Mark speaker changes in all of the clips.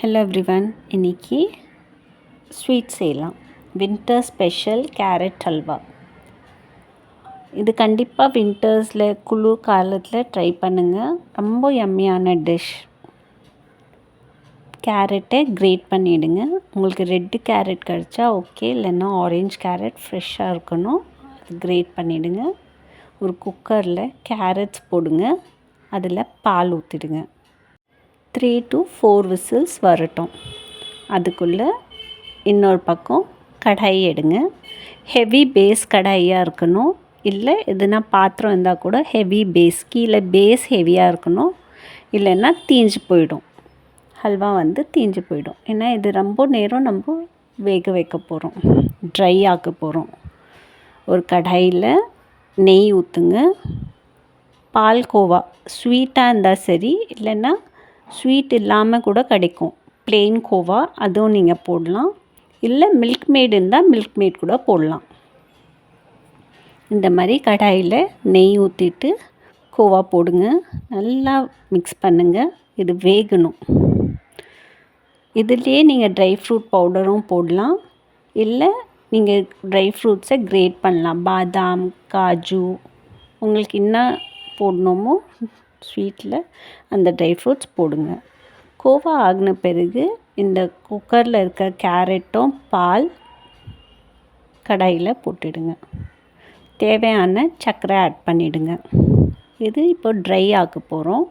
Speaker 1: Hello everyone, இன்றைக்கி sweet செய்யலாம். Winter special carrot halwa. இது கண்டிப்பாக வின்டர்ஸில் குளிர் காலத்தில் ட்ரை பண்ணுங்கள். ரொம்ப யம்மியான டிஷ். கேரட்டை கிரேட் பண்ணிவிடுங்க. உங்களுக்கு ரெட்டு கேரட் கிடச்சா ஓகே, இல்லைன்னா ஆரஞ்ச் கேரட் ஃப்ரெஷ்ஷாக இருக்கணும். அது கிரேட் பண்ணிவிடுங்க. ஒரு குக்கரில் கேரட்ஸ் போடுங்க. அதில் பால் ஊற்றிடுங்க. 3 to 4 விசில்ஸ் வரட்டும். அதுக்குள்ளே இன்னொரு பக்கம் கடாய் எடுங்க. ஹெவி பேஸ் கடாயாக இருக்கணும். இல்லை எதுனா பாத்திரம் இருந்தால் கூட ஹெவி பேஸ், கீழே பேஸ் ஹெவியாக இருக்கணும். இல்லைன்னா தீஞ்சு போயிடும். ஹல்வா தீஞ்சு போயிடும். ஏன்னா இது ரொம்ப நேரம் நம்ம வேக வைக்க போகிறோம், ட்ரை ஆக்க போகிறோம். ஒரு கடாயில் நெய் ஊற்றுங்க. பால்கோவா ஸ்வீட்டாக இருந்தால் சரி, இல்லைன்னா ஸ்வீட் இல்லாமல் கூட கிடைக்கும் ப்ளெயின் கோவா, அதுவும் நீங்கள் போடலாம். இல்லை மில்க் மேட் இருந்தால் மில்க் மேட் கூட போடலாம். இந்த மாதிரி கடாயில் நெய் ஊற்றிட்டு கோவா போடுங்க. நல்லா மிக்ஸ் பண்ணுங்கள். இது வேகணும். இதுலேயே நீங்கள் ட்ரை ஃப்ரூட் பவுடரும் போடலாம். இல்லை நீங்கள் ட்ரை ஃப்ரூட்ஸை கிரேட் பண்ணலாம். பாதாம், காஜு, உங்களுக்கு என்ன போடணுமோ ஸ்வீட்டில் அந்த ட்ரை ஃப்ரூட்ஸ் போடுங்க. கோவா ஆகின பிறகு இந்த குக்கரில் இருக்க கேரட்டும் பால் கடாயில் போட்டுடுங்க. தேவையான சர்க்கரை ஆட் பண்ணிவிடுங்க. இது இப்போ ட்ரை ஆக்க போகிறோம்.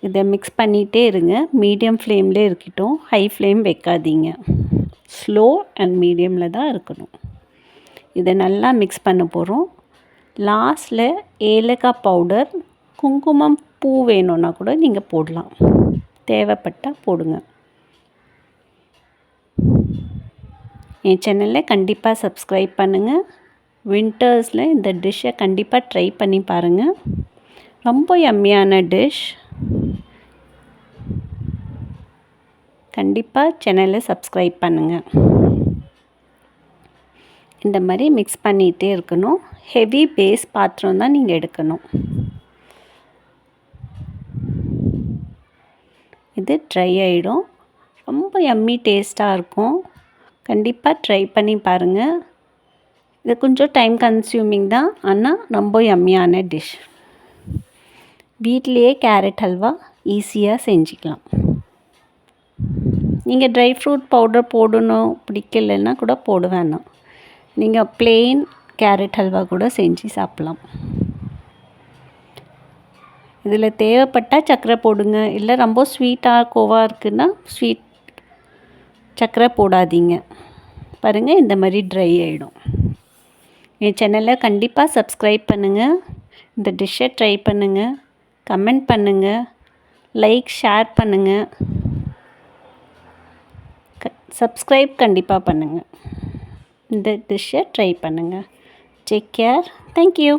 Speaker 1: இதை மிக்ஸ் பண்ணிகிட்டே இருங்க. மீடியம் ஃப்ளேம்லே இருக்கட்டும், ஹை ஃப்ளேம் வைக்காதீங்க. ஸ்லோ அண்ட் மீடியமில் தான் இருக்கணும். இதை நல்லா மிக்ஸ் பண்ண போகிறோம். லாஸ்ட்டில் ஏலக்காய் பவுடர், குங்குமம் பூ வேணும்னா கூட நீங்கள் போடலாம். தேவைப்பட்டால் போடுங்க. என் சேனலை கண்டிப்பாக சப்ஸ்கிரைப் பண்ணுங்கள். வின்டர்ஸில் இந்த டிஷ்ஷை கண்டிப்பாக ட்ரை பண்ணி பாருங்கள். ரொம்ப யம்மியான டிஷ். கண்டிப்பாக சேனலை சப்ஸ்கிரைப் பண்ணுங்கள். இந்த மாதிரி மிக்ஸ் பண்ணிகிட்டே இருக்கணும். ஹெவி பேஸ் பாத்திரம் தான் நீங்கள் எடுக்கணும். இது ட்ரை ஆகிடும். ரொம்ப யம்மி டேஸ்ட்டாக இருக்கும். கண்டிப்பாக ட்ரை பண்ணி பாருங்கள். இது கொஞ்சம் டைம் கன்சியூமிங் தான், ஆனால் ரொம்ப யம்மியான டிஷ். வீட்டிலையே கேரட் ஹல்வா ஈஸியாக செஞ்சுக்கலாம். நீங்கள் ட்ரை ஃப்ரூட் பவுடர் போடணும் பிடிக்கலைன்னா கூட போட வேணாம். நீங்கள் ப்ளெயின் கேரட் ஹல்வா கூட செஞ்சு சாப்பிட்லாம். இதில் தேவைப்பட்டால் சர்க்கரை போடுங்க. இல்லை ரொம்ப ஸ்வீட்டாக கோவா இருக்குன்னா ஸ்வீட் சர்க்கரை போடாதீங்க. பாருங்கள், இந்த மாதிரி ட்ரை ஆகிடும். என் சேனலை கண்டிப்பாக சப்ஸ்கிரைப் பண்ணுங்கள். இந்த டிஷ்ஷை ட்ரை பண்ணுங்கள். கமெண்ட் பண்ணுங்கள். லைக், ஷேர் பண்ணுங்கள். சப்ஸ்கிரைப் கண்டிப்பாக பண்ணுங்கள். இந்த டிஷ்ஷை ட்ரை பண்ணுங்கள். Take care. தேங்க்யூ.